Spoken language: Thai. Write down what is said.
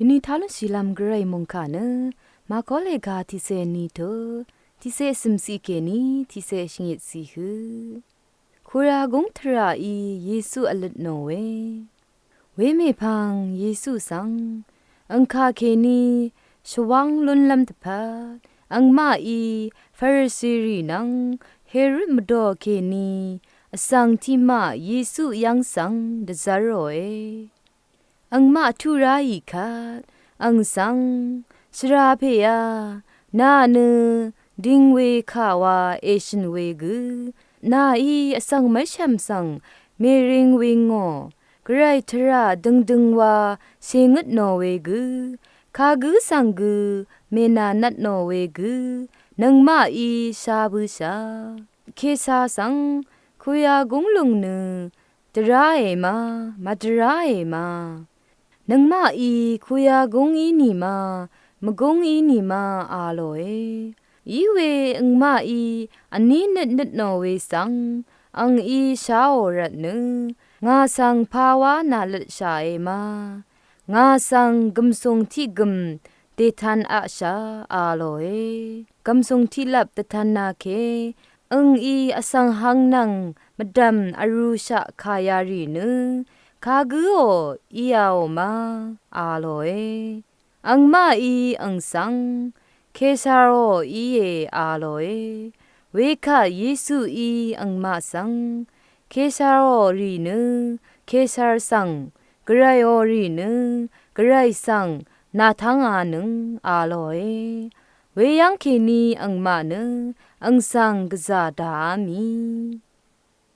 นี่ทาลุสีลำกระไรมงคาเนมาคอเลกาทิเซนีโตทิเซซิมซีเกนีทิเซชิงยิสีฮือคูรากงทราอีเยซูอลัดโนเวเวเมพังเยซูสังอังคาเคนีชวังลุนลำตะพาอังมาอีฟาริสีรีนังเฮริมดอเคนีอสังทิมาเยซูยังสังเดซาโรเออังมาทุราอีคาอังสังสราเพยานาเนดิงเวคาวาเอชินเวกุนาอีอสังไม่ชัมสังเมริงเวงอกไรทราดึงวาเซงดโนเวกุคากุสังกุเมนานัดโนเวกุนังมาอีชาบุชาเคซาสังคุยากงลุงเนตราเอมาตราเอมานังมาอีคุยากงอีนีมามกงอีนีมาอาโลเออีเวอังมาอีอันนี้นัดโนเวสังอังอีชาโอรัตนึงาสังภาวานาลชาเอมางาสังกำทรงที่กำเตทันอาชาอาโลเอกำทรงที่ลับเตทันนาเคอังอีอสังหังนังมดำอรุชะคายารีนึคากุโออียาโอมาอาโลเออังมาอีอังสังเคซาโรอีเออาโลเอเวคะเยซูอีอังมาสังเคซาโรรีนึเคซาร์สังกระไรโอรีนึกระไรสังนาทังอานึอาโลเอเวยังเคนีอังมานึอังสังกะซาดามี